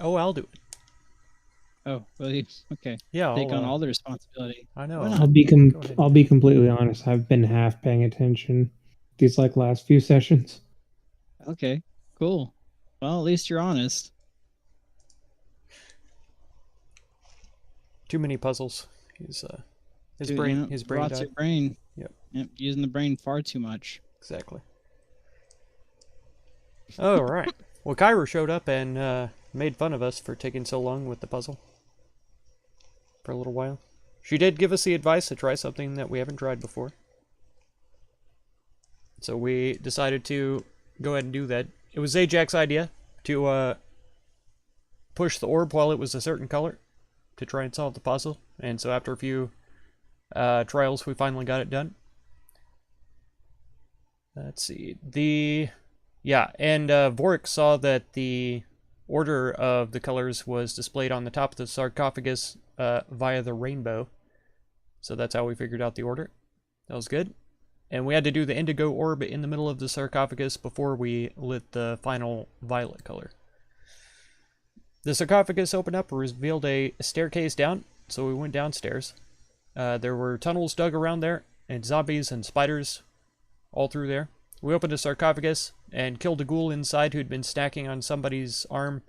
Oh, I'll do it. Oh, well, okay. Yeah, Take on I'll. all the responsibility. I Why know. not? Go ahead and I'll do be it. completely honest. I've been half paying attention these like last few sessions. Okay, cool. Well, at least you're honest. Too many puzzles. He's his Dude, you brain know, his brain rots died. your brain. Yep, Yep, using the brain far too much. exactly. Oh right. Well, Kyra showed up and made fun of us for taking so long with the puzzle for a little while. She did give us the advice to try something that we haven't tried before. So we decided to go ahead and do that. It was Zajak's idea to push the orb while it was a certain color to try and solve the puzzle. And so after a few trials, we finally got it done. Let's see. Yeah, and Vorik saw that the order of the colors was displayed on the top of the sarcophagus via the rainbow. So that's how we figured out the order. That was good. And we had to do the indigo orb in the middle of the sarcophagus before we lit the final violet color. The sarcophagus opened up and revealed a staircase down, so we went downstairs. There were tunnels dug around there, and zombies and spiders all through there. We opened a sarcophagus and killed a ghoul inside who'd been stacking on somebody's arm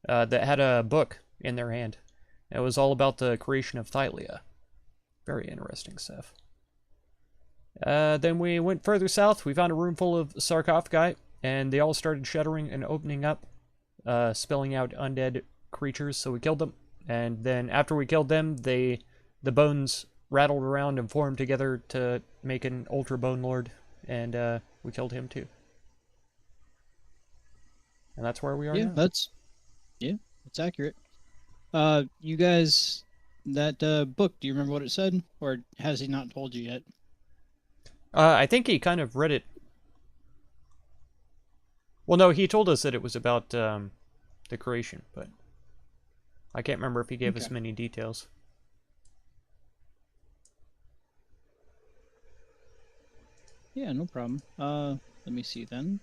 that had a book in their hand. It was all about the creation of Thylia. Very interesting stuff. Then we went further south. We found a room full of sarcophagi, and they all started shuddering and opening up, spilling out undead creatures, so we killed them. And then after we killed them, the bones rattled around and formed together to make an Ultra Bone Lord, and we killed him too. And that's where we are Yeah, now. that's accurate. You guys, that book, do you remember what it said? Or has he not told you yet? I think he kind of read it. Well, no, he told us that it was about the creation, but I can't remember if he gave us Okay. many details. Yeah, no problem. Let me see then.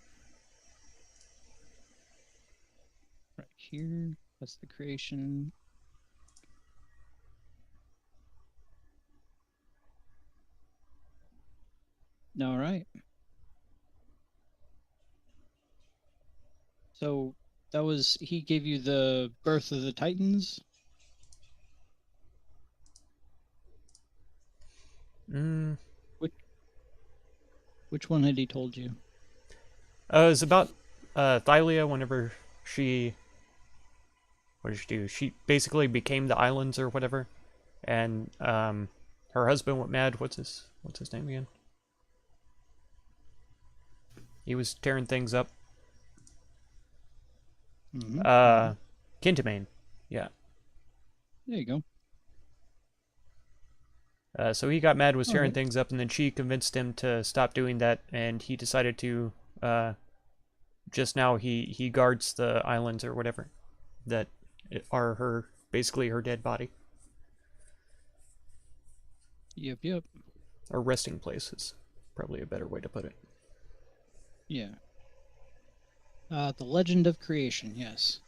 Right here, that's the creation. All right. So that was, he gave you the birth of the Titans? Mm. Which which one had he told you? It was about Thylia whenever she... What did she do? She basically became the islands or whatever. And her husband went mad. What's his name again? He was tearing things up. Mm-hmm. Kintamane. Yeah. There you go. So he got mad, was All tearing right. things up, and then she convinced him to stop doing that, and he decided to, just now he guards the islands or whatever that are her, basically her dead body. Yep. Or resting place is probably a better way to put it. Yeah. The Legend of Creation, yes.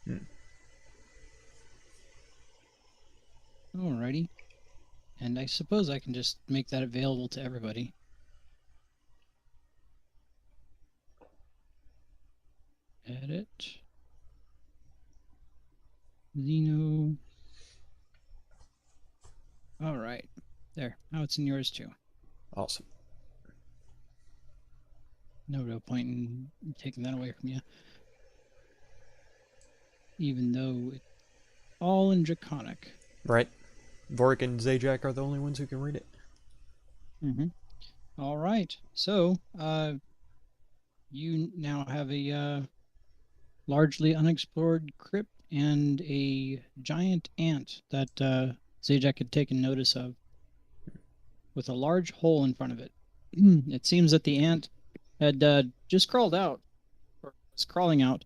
Alrighty. And I suppose I can just make that available to everybody. Edit. Xeno. Alright. There. Now it's in yours too. Awesome. No real point in taking that away from you. Even though it's all in Draconic. Right. Vorik and Zajac are the only ones who can read it. Mm-hmm. All right. So, you now have a largely unexplored crypt and a giant ant that Zajac had taken notice of, with a large hole in front of it. It seems that the ant had just crawled out, or was crawling out,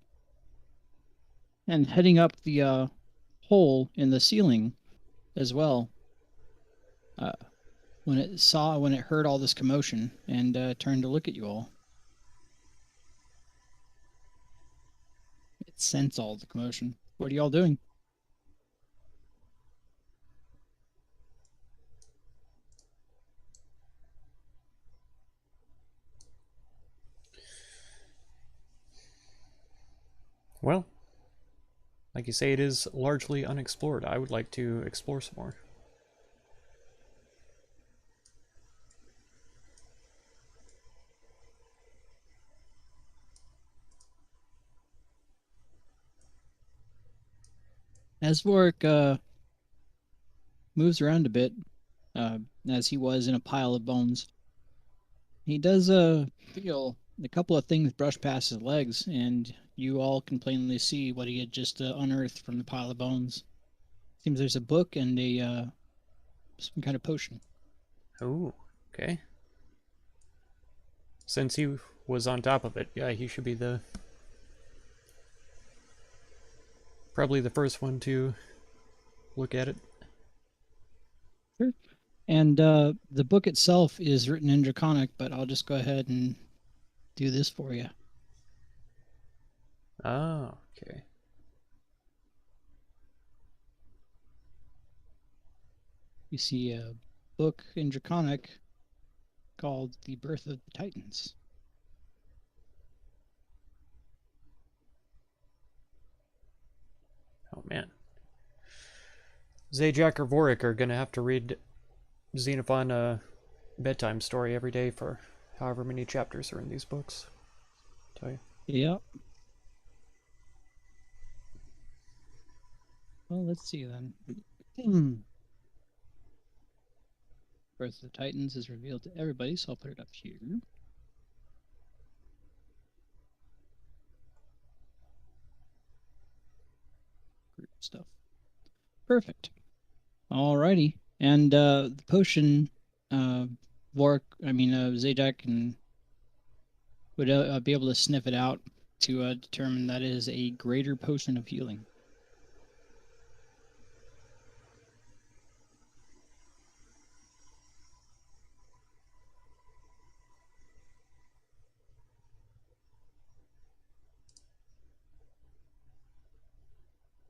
and heading up the hole in the ceiling as well. Uh, when it heard all this commotion and turned to look at you all. It sensed all the commotion. What are y'all doing? Well, like you say, it is largely unexplored. I would like to explore some more. As Vorik moves around a bit, as he was in a pile of bones, he does feel a couple of things brush past his legs, and you all can plainly see what he had just unearthed from the pile of bones. Seems there's a book and a some kind of potion. Oh, okay. Since he was on top of it, yeah, he should be probably the first one to look at it. Sure. And the book itself is written in Draconic, but I'll just go ahead and do this for you. Ah, okay. You see a book in Draconic called The Birth of the Titans. Oh man. Zajac or Vorik are gonna have to read Xenophon a bedtime story every day for however many chapters are in these books. Tell you. Yep. Well, let's see then. Birth of the Titans is revealed to everybody, so I'll put it up here. Group stuff. Perfect. Alrighty. And the potion, Zajac and would be able to sniff it out to determine that it is a greater potion of healing.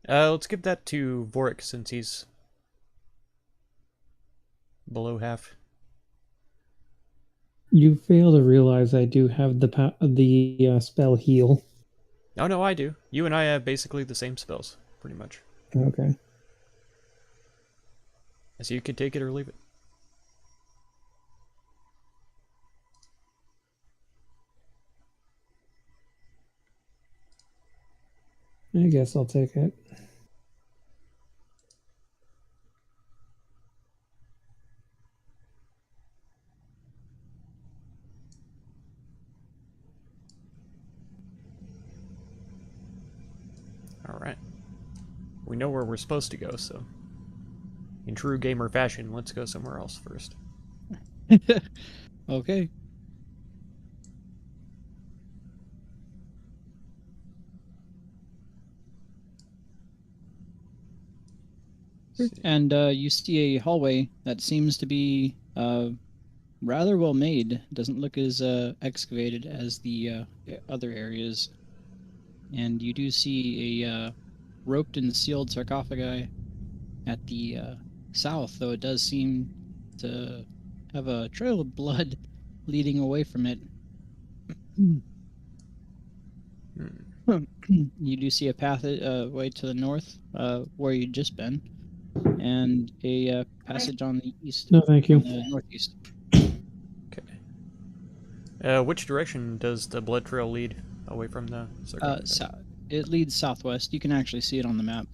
Let's give that to Vorik since he's below half. You fail to realize I do have the spell heal. Oh no, I do. You and I have basically the same spells, pretty much. Okay. So you could take it or leave it. I guess I'll take it. Alright. We know where we're supposed to go, so in true gamer fashion, let's go somewhere else first. Okay. And you see a hallway that seems to be rather well made. Doesn't look as excavated as the other areas. And you do see a roped and sealed sarcophagi at the south, though it does seem to have a trail of blood leading away from it. You do see a path way to the north, where you'd just been, and a passage on the east. No, thank you. On the northeast. Okay. Which direction does the blood trail lead away from the sarcophagus? It leads southwest. You can actually see it on the map.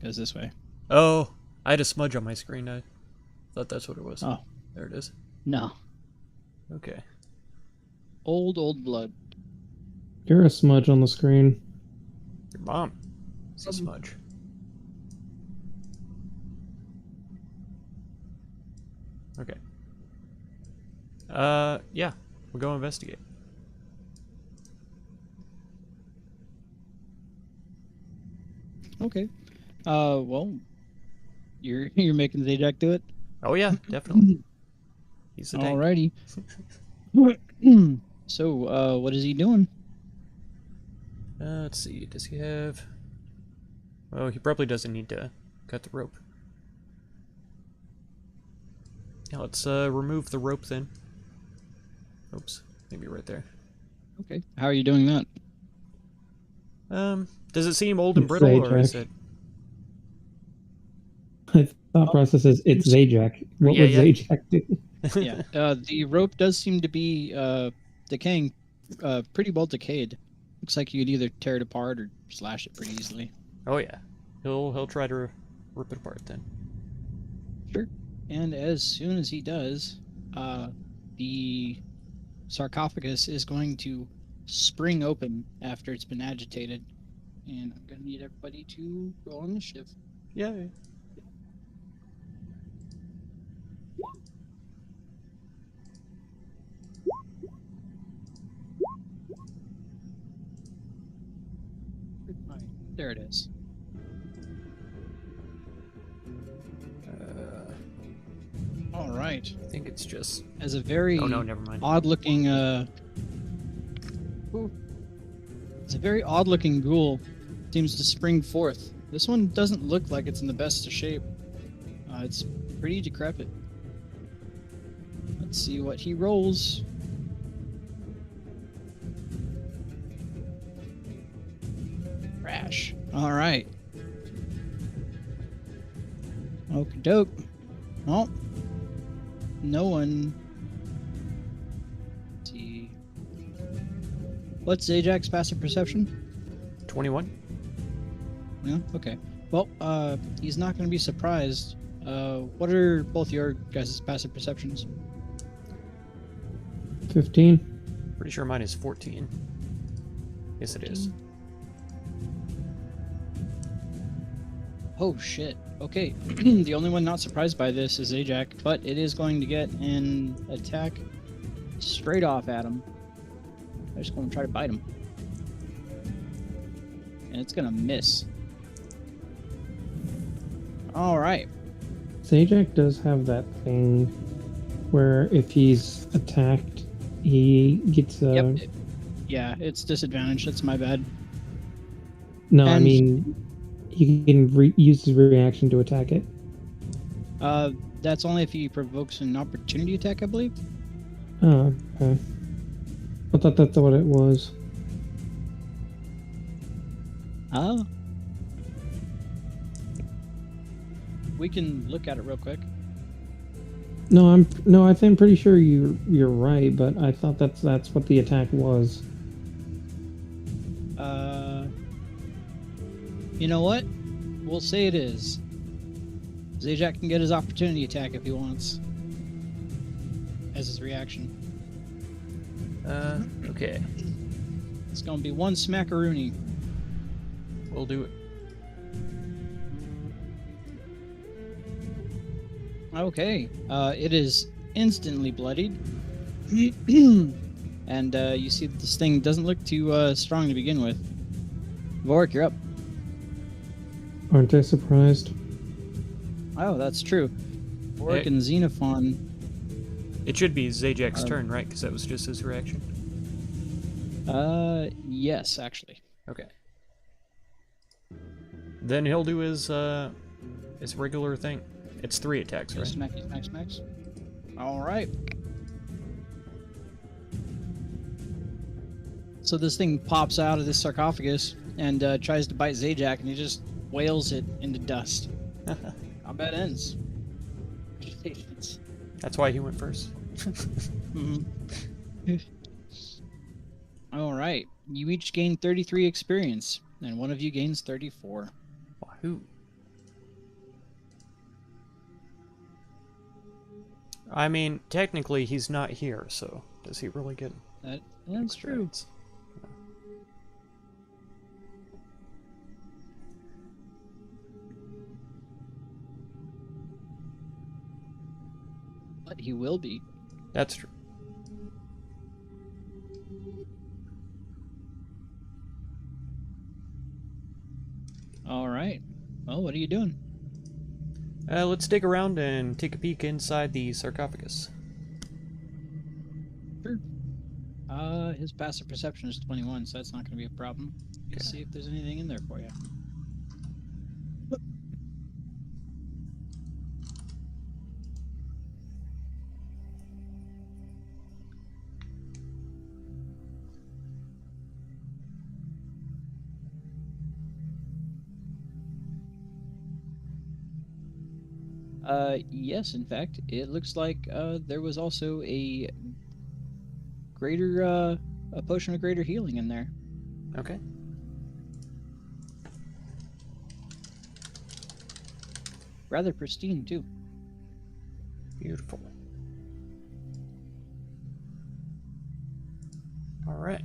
It goes this way. Oh, I had a smudge on my screen. I thought that's what it was. Oh. There it is. No. Okay. Old blood. You're a smudge on the screen. Your mom is a smudge. Okay. Yeah. We'll go investigate. Okay. Well, you're making Zajac do it? Oh yeah, definitely. He's the tank. Alrighty. So, what is he doing? Let's see. Does he have? Oh, he probably doesn't need to cut the rope. Yeah, let's remove the rope then. Oops, maybe right there. Okay. How are you doing that? Does it seem old and It's brittle, or is Zajac. it? My thought process is it's Zajac. What Yeah, would yeah. Zajac do? Yeah. The rope does seem to be decaying, pretty well decayed. Looks like you could either tear it apart or slash it pretty easily. Oh yeah, he'll try to rip it apart then. Sure. And as soon as he does, the sarcophagus is going to spring open after it's been agitated. And I'm gonna need everybody to roll initiative. Yeah. Right, there it is. All right. I think it's just. As a very Oh no, never mind. odd-looking it's a very odd-looking ghoul seems to spring forth. This one doesn't look like it's in the best of shape. It's pretty decrepit. Let's see what he rolls. Crash. All right. Okie doke. Oh, no one. Let's see. What's Zajac's passive perception? 21. Yeah, okay. Well, he's not going to be surprised. What are both your guys' passive perceptions? 15. Pretty sure mine is 14. Yes, it is. Oh, shit. Okay. The only one not surprised by this is Zajac, but it is going to get an attack straight off at him. I'm just going to try to bite him. And it's going to miss. All right. Zajac does have that thing where if he's attacked, he gets a... Yep. Yeah, it's disadvantage. That's my bad. No, I And- mean, he can use his reaction to attack it. That's only if he provokes an opportunity attack, I believe. Oh, okay. I thought that's what it was. Oh. We can look at it real quick. No, I think I'm pretty sure you're right, but I thought that's what the attack was. You know what? We'll say it is. Zajac can get his opportunity attack if he wants. As his reaction. Okay. It's gonna be one smackaroony. We'll do it. Okay. It is instantly bloodied. And you see that this thing doesn't look too strong to begin with. Vorik, you're up. Aren't I surprised? Oh, that's true. Vorik Hey. and Xenophon. It should be Zajac's turn, right? Because that was just his reaction. Yes, actually. Okay. Then he'll do his regular thing. It's 3 attacks, right? Smacky, smack, smacks. All right. So this thing pops out of this sarcophagus and tries to bite Zajac, and he just wails it into dust. Combat ends. Congratulations. That's why he went first. Mhm. All right. You each gain 33 experience, and one of you gains 34. Wahoo. I mean, technically he's not here, so does he really get That's true. experience? But he will be. That's true. All right. Well, what are you doing? Let's dig around and take a peek inside the sarcophagus. Sure. His passive perception is 21, so that's not going to be a problem. Let's Okay. see if there's anything in there for you. Yes, in fact, it looks like there was also a a potion of greater healing in there. Okay. Rather pristine, too. Beautiful. All right.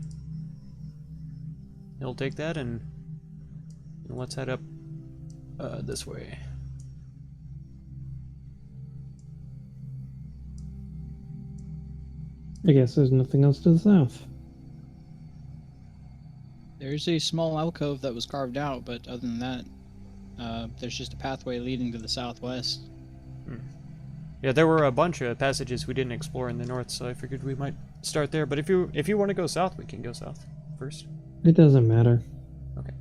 He'll take that and let's head up this way. I guess there's nothing else to the south. There's a small alcove that was carved out, but other than that, there's just a pathway leading to the southwest. Yeah, there were a bunch of passages we didn't explore in the north, so I figured we might start there. But if you want to go south, we can go south first. It doesn't matter. Okay.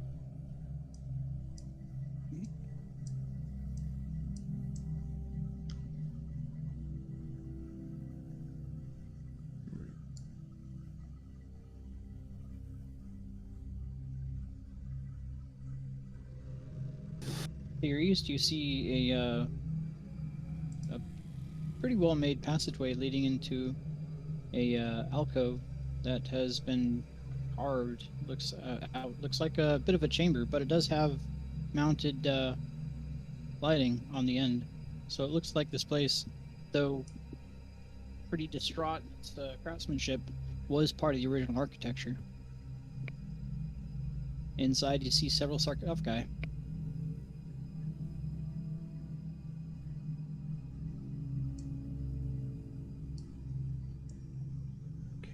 To your east, you see a pretty well-made passageway leading into a alcove that has been carved. Looks like a bit of a chamber, but it does have mounted lighting on the end. So it looks like this place, though pretty distraught in its craftsmanship, was part of the original architecture. Inside, you see several sarcophagi.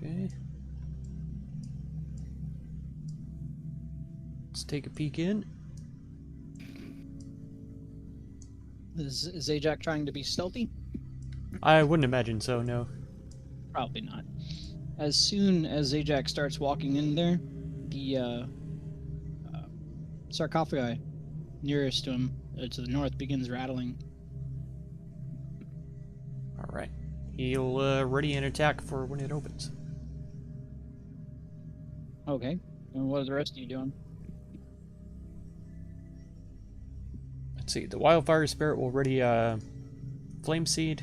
Okay. Let's take a peek in. Is Zajac trying to be stealthy? I wouldn't imagine so, no. Probably not. As soon as Zajac starts walking in there, the sarcophagi nearest to him, to the north, begins rattling. Alright. He'll ready an attack for when it opens. Okay. And what are the rest of you doing? Let's see. The Wildfire Spirit will ready Flame Seed.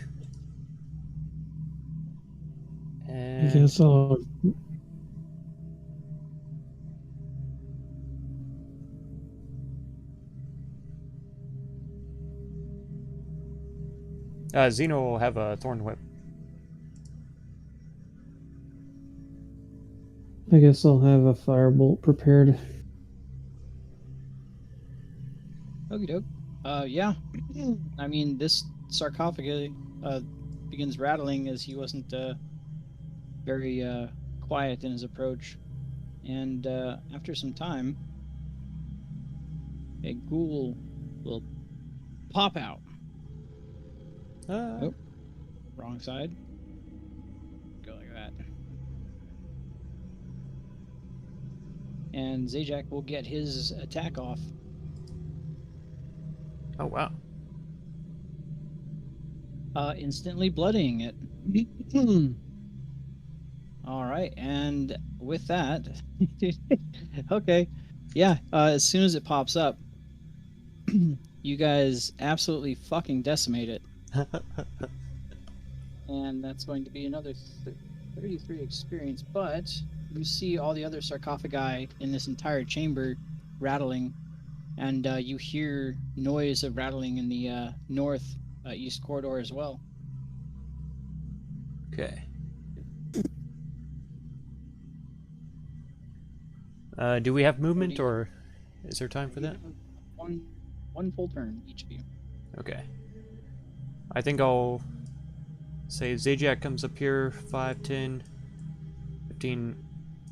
I And guess I'll. Xeno will have a Thorn Whip. I guess I'll have a firebolt prepared. Okie doke. Yeah. I mean, this sarcophagus begins rattling as he wasn't very quiet in his approach. And after some time, a ghoul will pop out. Oh, wrong side. Go like that. And Zajac will get his attack off. Oh, wow. Instantly bloodying it. All right, and with that, okay, yeah. As soon as it pops up, you guys absolutely fucking decimate it, and that's going to be another 33 experience. But you see all the other sarcophagi in this entire chamber rattling, and you hear noise of rattling in the north east corridor as well. Okay. Do we have movement, or is there time for that? One full turn, each of you. Okay. I think I'll say Zajac comes up here 5, 10, 15,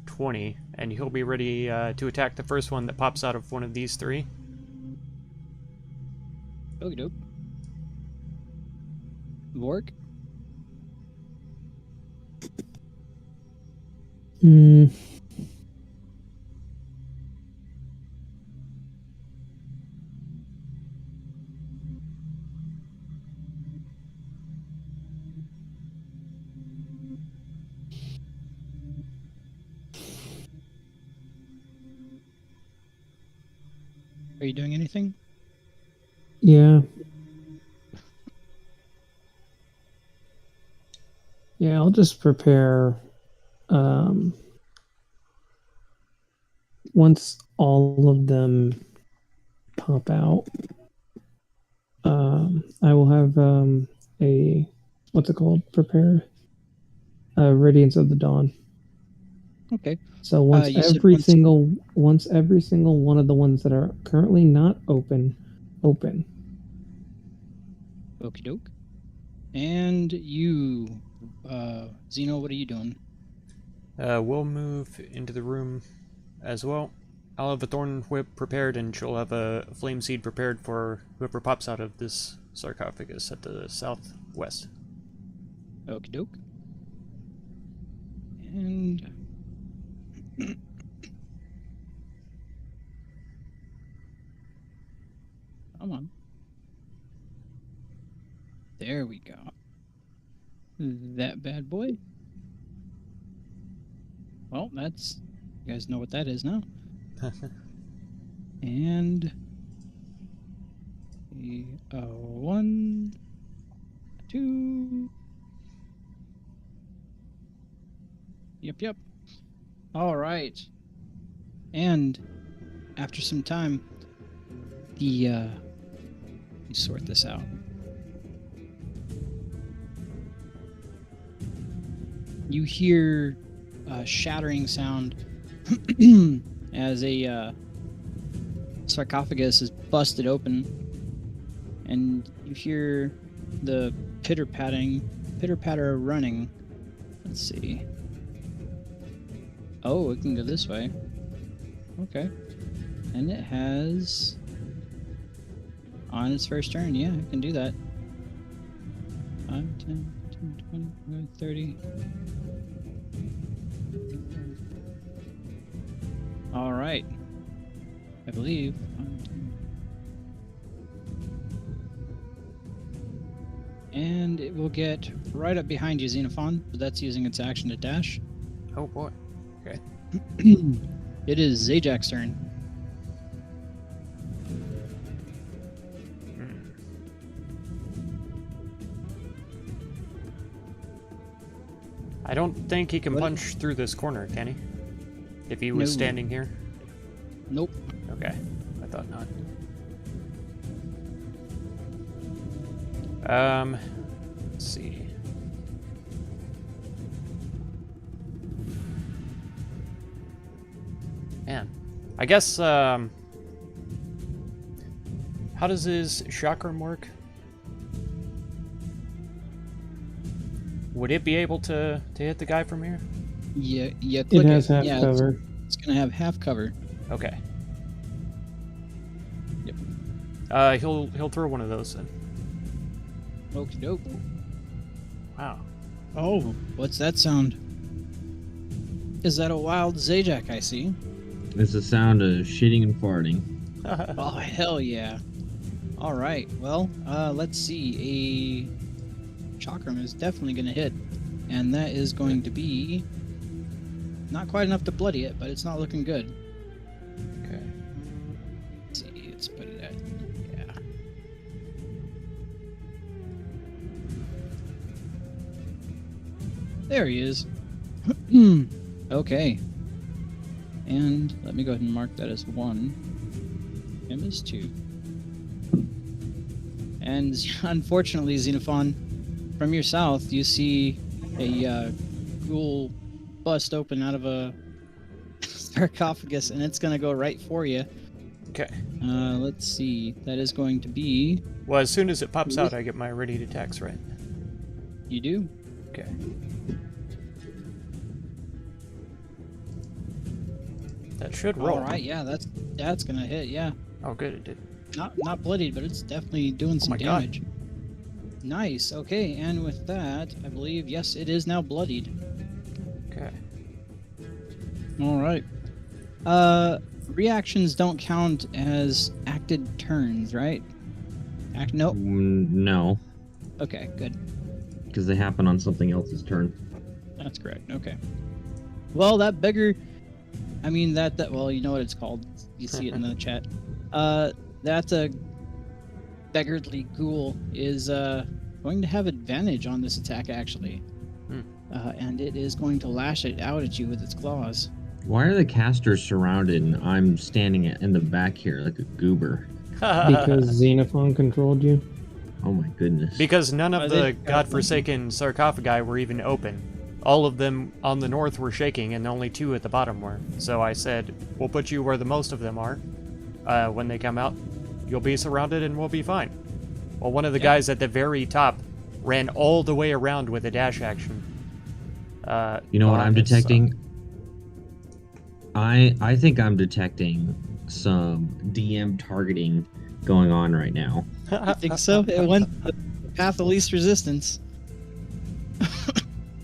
20, and he'll be ready to attack the first one that pops out of one of these three. Okie doke. Vork? Hmm. Are you doing anything? Yeah. Yeah, I'll just prepare. Once all of them pop out, I will have a what's it called? Prepared. Radiance of the Dawn. Okay. So once You said once every single one of the ones that are currently not open. Okie doke. And you, Zeno, what are you doing? We'll move into the room as well. I'll have a thorn whip prepared, and she'll have a flame seed prepared for whoever pops out of this sarcophagus at the southwest. Okie doke. And come on. There we go. That bad boy. Well, that's... You guys know what that is now. And... 1, 2... Yep. Alright. And after some time, let me sort this out. You hear a shattering sound as a sarcophagus is busted open, and you hear the pitter-patter running. Let's see. Oh, it can go this way. Okay. And it has... On its first turn, yeah, it can do that. 5, 10, 15, 20, 30. Alright. I believe. 5, 10. And it will get right up behind you, Xenophon, but that's using its action to dash. Oh boy. Okay. It is Zajak's turn. I don't think he can punch through this corner, can he? If he was standing here? Nope. Okay. I thought not. Let's see. Man. I guess, how does his chakram work? Would it be able to hit the guy from here? Yeah, click it has half cover. It's gonna have half cover. Okay. Yep. He'll throw one of those then. Okie doke. Wow. Oh, what's that sound? Is that a wild Zajak I see? It's the sound of shitting and farting. Oh, hell yeah. Alright, well, let's see. A chakram is definitely going to hit. And that is going to be... Not quite enough to bloody it, but it's not looking good. Okay. Let's see, let's put it at... Yeah. There he is. Okay. And let me go ahead and mark that as 1. Him as 2. And unfortunately, Xenophon, from your south, you see a ghoul bust open out of a sarcophagus, and it's going to go right for you. Okay. Let's see. That is going to be... Well, as soon as it pops out, I get my ready attacks, right? You do? Okay. That should roll. Alright, yeah, that's going to hit, yeah. Oh, good, it did. Not bloodied, but it's definitely doing some my God. damage. Nice. Okay, and with that, I believe, yes, it is now bloodied. Okay. All right. Reactions don't count as acted turns, right? Nope. No, Okay, good. because they happen on something else's turn. That's correct. Okay. Well, that beggar, I mean well, you know what it's called. You see it in the chat. That beggarly ghoul is going to have advantage on this attack, actually. and it is going to lash it out at you with its claws. Why are the casters surrounded and I'm standing in the back here like a goober? Because Xenophon controlled you. Oh my goodness. Because none of the they- godforsaken sarcophagi were even open. All of them on the north were shaking, and only 2 at the bottom were. So I said, we'll put you where the most of them are. When they come out, you'll be surrounded and we'll be fine. Well, one of the guys at the very top ran all the way around with a dash action. You know what I'm behind us, so- detecting? I think I'm detecting some DM targeting going on right now. I think so. It went the path of least resistance.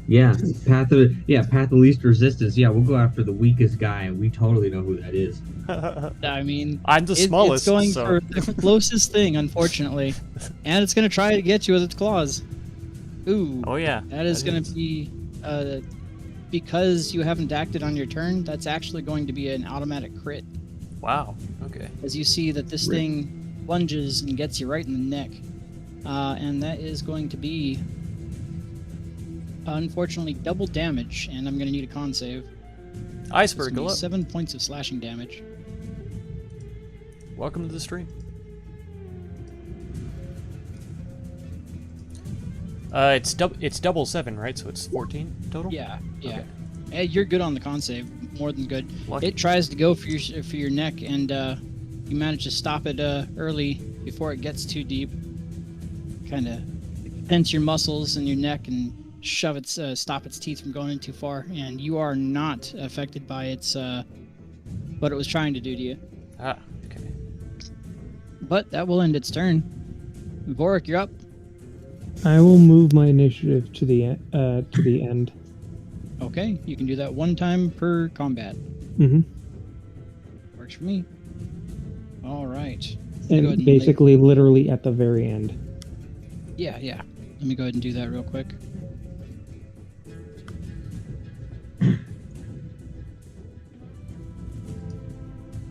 Yeah, path of least resistance. Yeah, we'll go after the weakest guy. We totally know who that is. I mean, I'm the smallest, It's going so... for the closest thing, unfortunately, and it's going to try to get you with its claws. Ooh, Oh yeah. that is going to be because you haven't acted on your turn. That's actually going to be an automatic crit, Wow. Okay. as you see that this Rip. thing lunges and gets you right in the neck, and that is going to be unfortunately double damage, and I'm going to need a con save. It's Iceberg, gonna be hello. 7 points of slashing damage. Welcome to the stream. It's double 7, right? So it's 14 total. Yeah, yeah. Okay. Hey, you're good on the con save, more than good. Lucky. It tries to go for your neck, and you manage to stop it early before it gets too deep. Kind of tense your muscles in your neck and shove its stop its teeth from going in too far, and you are not affected by its what it was trying to do to you. Ah. Okay. But that will end its turn. Vorik, you're up. I will move my initiative to the end. Okay, you can do that one time per combat. Mm-hmm. Works for me. All right. Go ahead And and basically, literally at the very end. Yeah, yeah. Let me go ahead and do that real quick.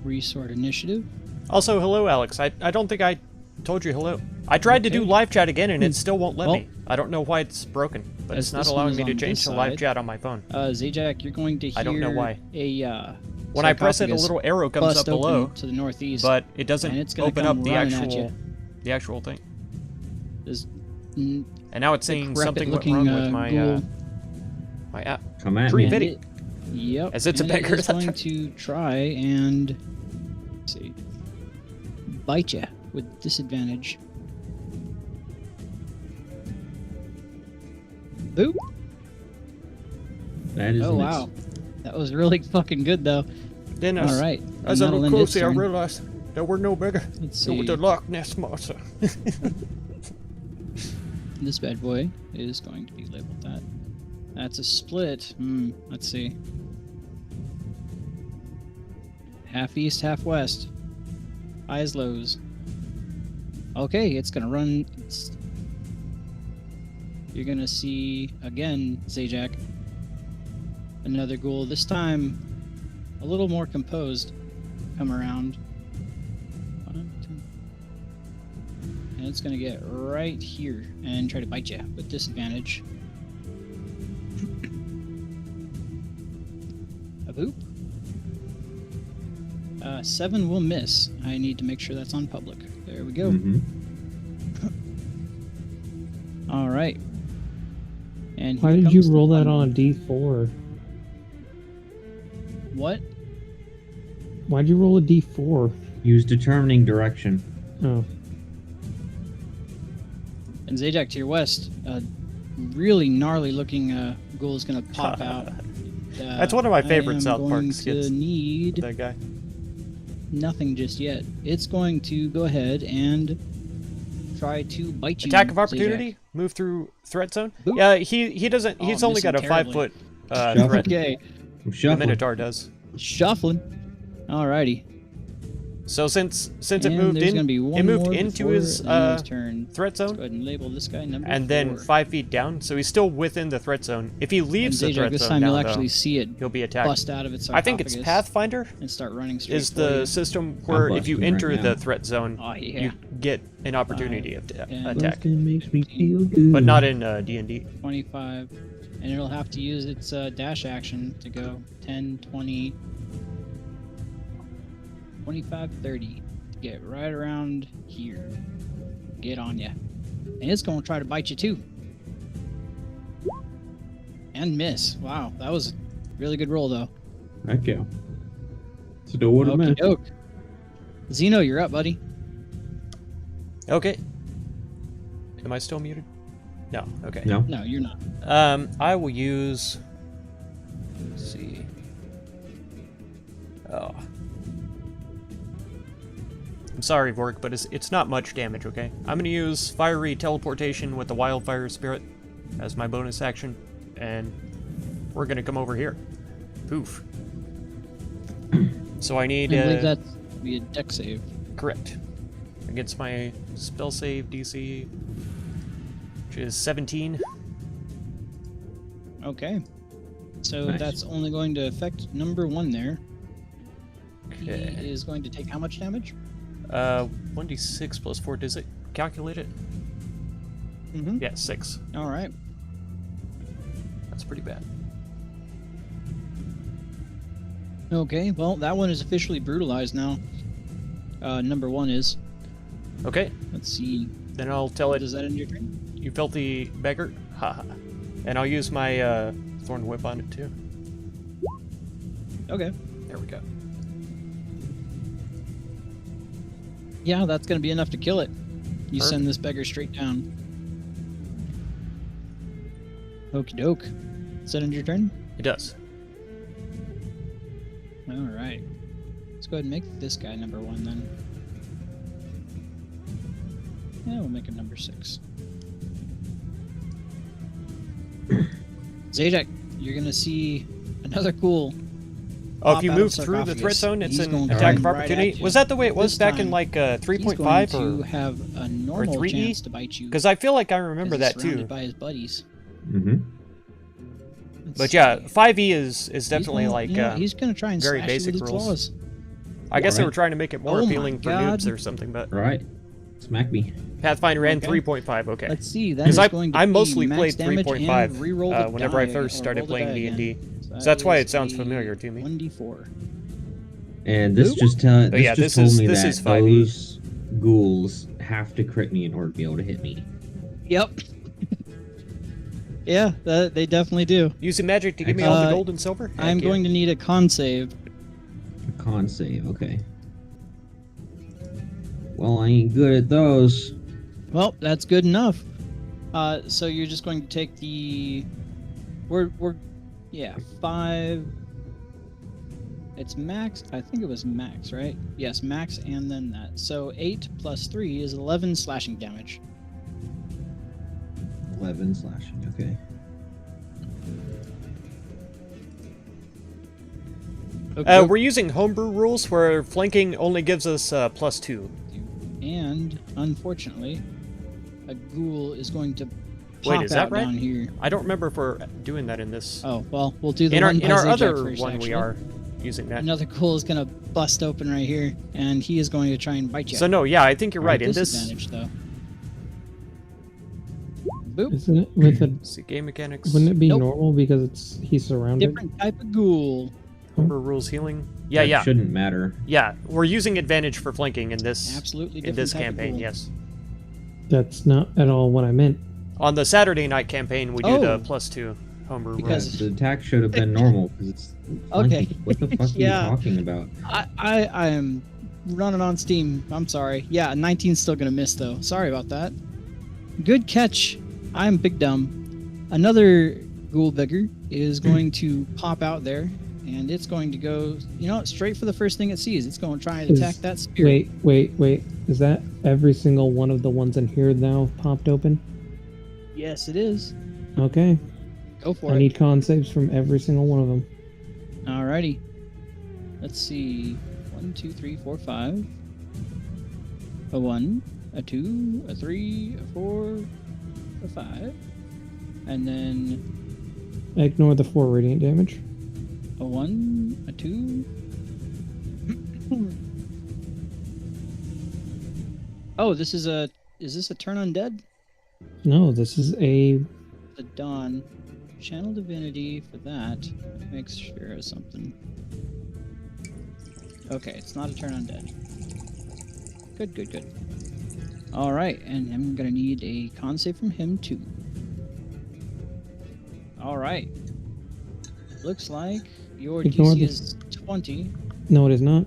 Resort initiative. Also, hello, Alex. I don't think I told you hello. I tried to do Okay. live chat again, and it still won't let Well, me. I don't know why it's broken, but as it's not this one allowing is me to on change this to live side- chat on my phone. Zajac, you're going to hear I don't know why. a When I press it, a sarcophagus little arrow comes bust up below, open to the northeast. but it and doesn't it's gonna open come up the running at actual thing. This And now it's saying something went decrepit-looking, wrong with my ghoul. my app. Come at Tree me. Viddy. Yep. As it's a and beggar it is that going time. to try and let's see, bite you with disadvantage. Boop. That is Oh wow, that was really fucking good though. Then All right. as and I that'll looked end its closely, I turn. realized there were no bigger Let's than see. the Loch Ness monster. This bad boy is going to be labeled that. That's a split. Let's see. Half east, half west. Highs, lows. Okay, it's gonna run. You're gonna see again, Zajac. Another ghoul. This time, a little more composed. Come around. 1, 2. And it's gonna get right here and try to bite you with disadvantage. A boop. 7 will miss. I need to make sure that's on public. There we go. Mm-hmm. All right. And Why here did you comes the roll that fun on a one. D4? What? Why'd you roll a D4? Use determining direction. Oh, And Zajac to your west, a really gnarly looking ghoul is going to pop out. That's one of my favorite I am South Park going skits. To need That guy. nothing just yet. It's going to go ahead and try to bite you. Attack of Zajac. opportunity. Move through threat zone. Boop. Yeah, he doesn't. Oh, He's only missing got a terribly. 5 foot Shuffle. threat. Okay, I'm The shuffling. Minotaur does. shuffling. Alrighty. So since it And moved there's in, gonna be one it moved more into before his the next turn. threat Let's go zone, ahead and label this guy number and then 4. 5 feet down. So he's still within the threat zone. If he And leaves the Zajac, threat this zone time down, you'll though, actually see it he'll be attacked. bust out of its I think it's sarcophagus Pathfinder and start running straight is for the you. system where if you busting right enter now. the threat zone, Oh yeah. you get an opportunity of and- attack, Busting makes me feel good. but not in D&D. 25, and it'll have to use its dash action to go 10, 20, 25, 30 to get right around here. Get on ya. And it's going to try to bite you too. And miss. Wow, that was a really good roll though. Heck yeah. Still would have missed. Okey-doke. Zeno, you're up, buddy. Okay. Am I still muted? No. Okay. No. No, you're not. I will use. Let's see. Oh. I'm sorry, Vork, but it's not much damage. Okay. I'm gonna use fiery teleportation with the wildfire spirit as my bonus action, and we're gonna come over here. Poof. So I need. I believe that's be a deck save. Correct. Against my spell save DC, which is 17. Okay. So Nice. that's only going to affect number 1 there. Okay. He is going to take how much damage? 1d6 plus 4. Does it calculate it? Mm-hmm. Yeah, 6. All right. That's pretty bad. Okay, well, that one is officially brutalized now. Number 1 is. Okay, Let's see. then I'll tell it, Does that end your turn? you filthy beggar. Haha. And I'll use my thorn whip on it too. Okay. There we go. Yeah, that's going to be enough to kill it. You Perfect. send this beggar straight down. Okie doke. Does that end your turn? It does. All right. Let's go ahead and make this guy number 1 then. Yeah, we'll make him number 6. Zajac, you're gonna see another ghoul. Oh, Pop if you out move of through the threat sarcophagus. zone, it's He's an going to attack run of right opportunity. at you. Was that the way it was This back in time, like He's 3.5 going to or? have a normal 3E? chance to bite you. Because I feel like I remember Because that he's surrounded too. by his buddies. Mm-hmm. Let's But yeah, see. 5e is definitely He's like gonna, yeah, he's gonna try and very slash basic you with his rules. claws. I guess they Alright. were trying to make it more Oh my appealing for God. noobs or something, but Right. Smack me. Pathfinder and Okay. 3.5. Okay. Let's see. That 'Cause is I going to I be mostly max played damage 3.5 and re-roll the whenever I die, first or started roll the playing die D&D. again. So that's why is it sounds a familiar to me. 1d4. And this Oop. just tell Oh, this yeah, just this told is- me this that is 5e. those ghouls have to crit me in order to be able to hit me. Yep. Yeah, they definitely do. Using magic to give me all the Uh, gold and silver? I'm going to need a con save. A con save, okay. Well, I ain't good at those. Well, that's good enough. So you're just going to take the... We're 5... It's max. I think it was max, right? Yes, max and then that. So 8 plus 3 is 11 slashing damage. 11 slashing, okay. Okay. We're using homebrew rules where flanking only gives us +2. And unfortunately, a ghoul is going to pop Wait, is that out right? down here. I don't remember if we're doing that in this. Oh well, we'll do the in our one by Zajac other first, one, actually. we are using that. Another ghoul is gonna bust open right here, and he is going to try and bite you. So no, yeah, I think you're right. In this, Disadvantage though. Boop. Isn't it with a? let's see, game mechanics, Wouldn't it be Nope. normal because he's surrounded? Different type of ghoul. homebrew rules, healing. Yeah, That yeah, shouldn't matter. yeah. We're using advantage for flanking in this Absolutely in different this type of campaign. ghoul. Yes. That's not at all what I meant. On the Saturday night campaign, we do Oh. the +2 homebrew Because- rules. The attack should have been normal because it's Okay. flanking. What the fuck Yeah. are you talking about? I am running on Steam. I'm sorry. Yeah, 19's still gonna miss though. Sorry about that. Good catch. I'm big dumb. Another ghoul beggar is going to pop out there, and it's going to go, straight for the first thing it sees. It's going to try and Is- attack that spirit. Wait. Is that every single one of the ones in here now popped open? Yes, it is. Okay. Go for I it. need con saves from every single one of them. Alrighty. Let's see. 1, 2, 3, 4, 5. A 1, a 2, a 3, a 4, a 5. And then I ignore the 4 radiant damage. a 1, a 2. Oh, is this a turn undead? No, this is a The dawn. channel divinity for that. Makes sure of something. Okay, it's not a turn undead. Good, good, good. Alright, and I'm gonna need a con save from him too. Alright. Looks like your Ignore DC this. is 20. No, it is not.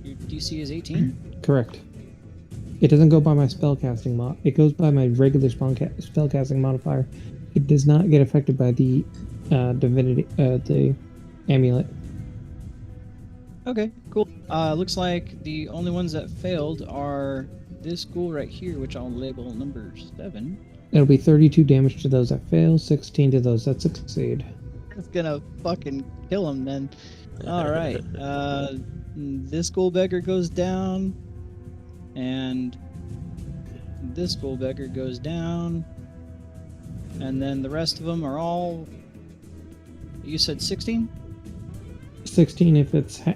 Your DC is 18? Correct. It doesn't go by my spellcasting mod. It goes by my regular spellcasting modifier. It does not get affected by the divinity, the amulet. Okay, cool. Looks like the only ones that failed are this ghoul right here, which I'll label number 7. It'll be 32 damage to those that fail, 16 to those that succeed. It's gonna fucking kill him then. Alright, this ghoul beggar goes down, and this ghoul beggar goes down, and then the rest of them are all... You said 16? 16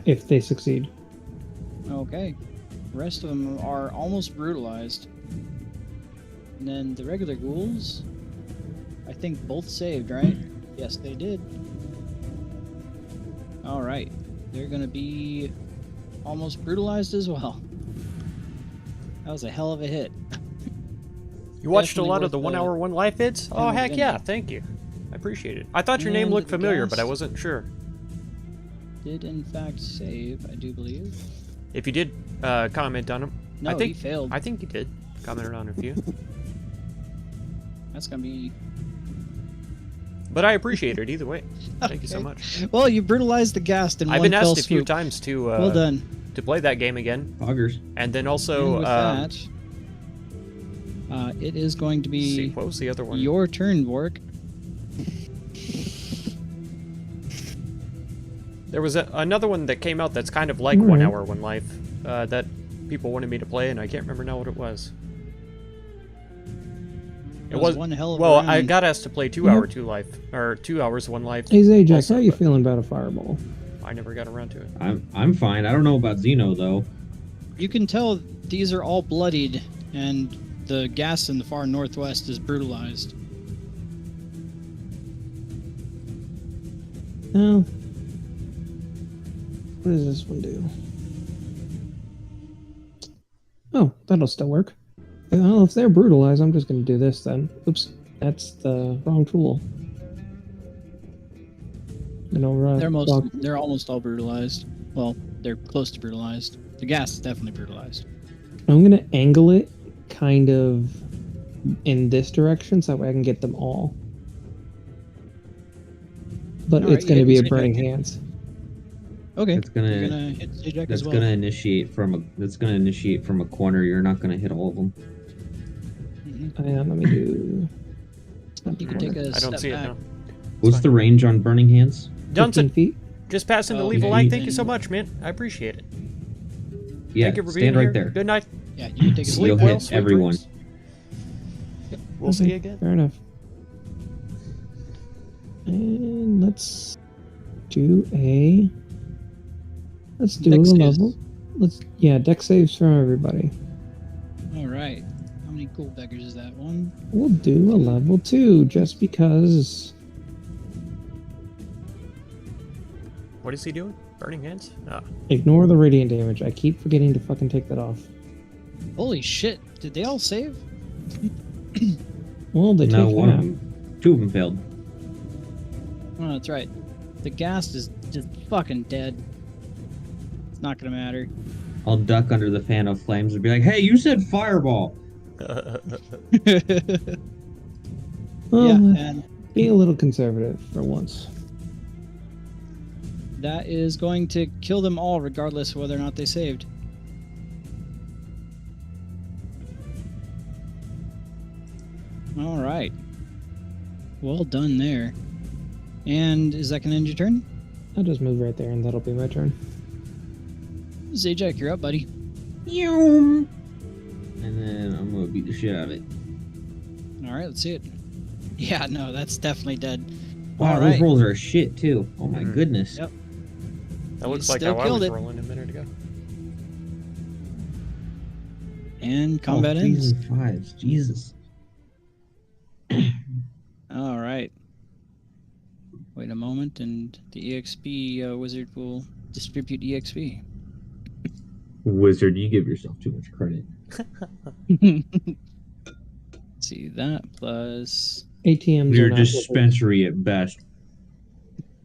if they succeed. Okay. The rest of them are almost brutalized. And then the regular ghouls, I think both saved, right? Yes, they did. Alright. They're gonna be almost brutalized as well. That was a hell of a hit. You watched Definitely a lot of worth the 1 the- hour 1 life vids? Oh, and the heck yeah, vendor. thank you. I appreciate it. I thought your name And looked the familiar, but I gas. wasn't sure. Did in fact save, I do believe. If you did comment on them, No, I think he failed. I think you did. Commented on a few. That's gonna be... But I appreciate it either way. Thank you so Okay. much. Well, you brutalized the ghast in I've one been fell asked a few swoop. times to Well done. to play that game again, Poggers. and then And also with that, it is going to let's see, be what was the other one? your turn, Vork. There was another one that came out that's kind of like 1 Alright. hour 1 life that people wanted me to play, and I can't remember now what it was. It was one hell of a well, round. I got asked to play 2 hour 2 life or 2 hours 1 life. Hey Zajac, also, how you but feeling about a fireball? I never got around to it. I'm fine. I don't know about Xeno though. You can tell these are all bloodied, and the gas in the far northwest is brutalized. Now, what does this one do? Oh, that'll still work. Well, if they're brutalized, I'm just going to do this then. Oops, that's the wrong tool. They're almost all brutalized. Well, they're close to brutalized. The gas is definitely brutalized. I'm going to angle it kind of in this direction so that way I can get them all. But Alright, it's going to you be hit a burning Zajac. hands. Okay, It's gonna- you're gonna hit Zajac That's as well. gonna initiate from a corner. You're not gonna hit all of them. Mhm. And let me do. You can take a I don't step see it back. now. What's fine. the range on burning hands? 15 Johnson, feet. just passing to Oh, leave a yeah, like. you Thank you so can- much, man. I appreciate it. Yeah, Thank you for stand being right here. there. Good night. Yeah, you can take a You'll Sleep step hit well. back. Sweet everyone. dreams. We'll see you again. Fair enough. And let's do a. Let's do Dex a saves. level. Dex saves from everybody. All right. How many gold beggars is that? One. We'll do a level 2 just because. What is he doing? Burning hands? Ah. Ignore the radiant damage. I keep forgetting to fucking take that off. Holy shit! Did they all save? Well, they No, take one of half. them. Two of them failed. Oh, that's right. The ghast is just fucking dead. It's not gonna matter. I'll duck under the fan of flames and be like, "Hey, you said fireball." Well, Yeah, and be a little conservative for once. that is going to kill them all, regardless of whether or not they saved. All right. Well done there. And is that gonna end your turn? I'll just move right there and that'll be my turn. Zajac, you're up, buddy. And then I'm gonna beat the shit out of it. All right, let's see it. Yeah, no, that's definitely dead. Wow, All those right. rolls are shit too. Oh my Mhm. goodness. Yep. That looks You like still how I killed was it. rolling a minute ago. And combat oh, ends. threes and fives. Jesus. All right. Wait a moment, and the EXP wizard will distribute EXP. Wizard, you give yourself too much credit. See that plus. ATMs You're are not wizards. dispensary at best.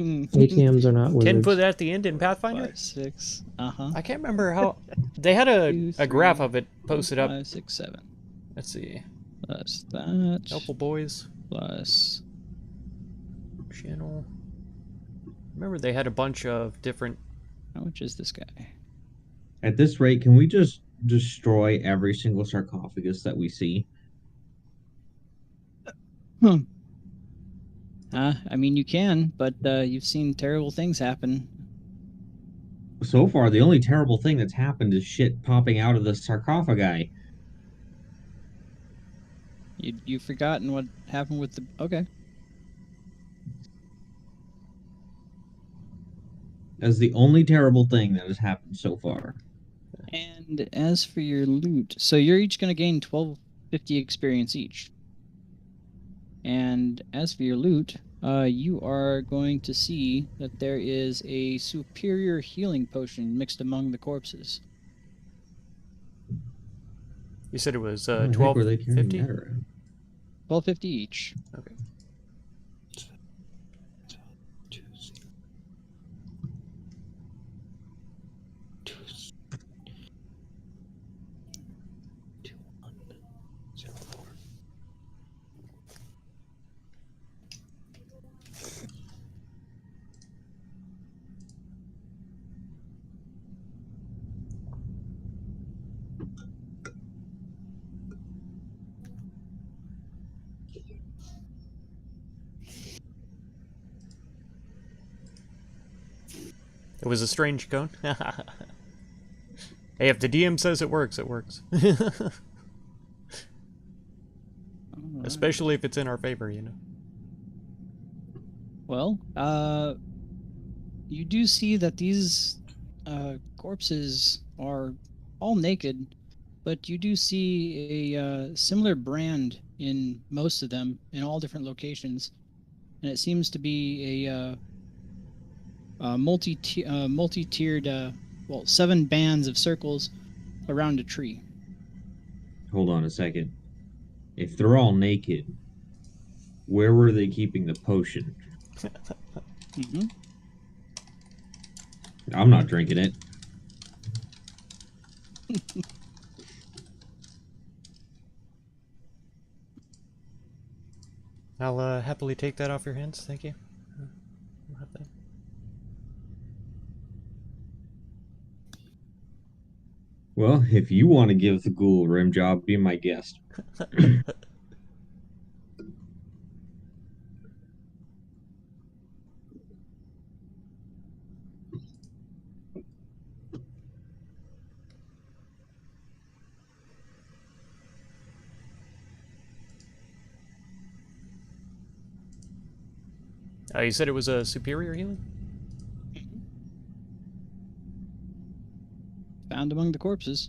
ATMs are not 10 wizards. put at the end in Pathfinder? 5, 6. Uh-huh. I can't remember how... They had a graph of it posted up. 5, 6, 7. Let's see. Plus that. Helpful boys. Plus. Channel. Remember they had a bunch of different... How much is this guy? At this rate, can we just destroy every single sarcophagus that we see? I mean, you can, but you've seen terrible things happen. So far, the only terrible thing that's happened is shit popping out of the sarcophagi. You've forgotten what happened with the... Okay. That's the only terrible thing that has happened so far. And as for your loot, so you're each going to gain 1250 experience each. And as for your loot, you are going to see that there is a superior healing potion mixed among the corpses. You said it was How the heck were they carrying 1250? that around? 1250 each. Okay. It was a strange cone. Hey, if the DM says it works, it works. Alright. Especially if it's in our favor, you know. Well, you do see that these corpses are all naked, but you do see a similar brand in most of them in all different locations, and it seems to be a multi-tiered, well, 7 bands of circles around a tree. Hold on a second. If they're all naked, where were they keeping the potion? Mm-hmm. I'm not drinking it. I'll happily take that off your hands, thank you. I'll have that. Well, if you want to give the ghoul a rim job, be my guest. You said it was a superior healing? Found among the corpses.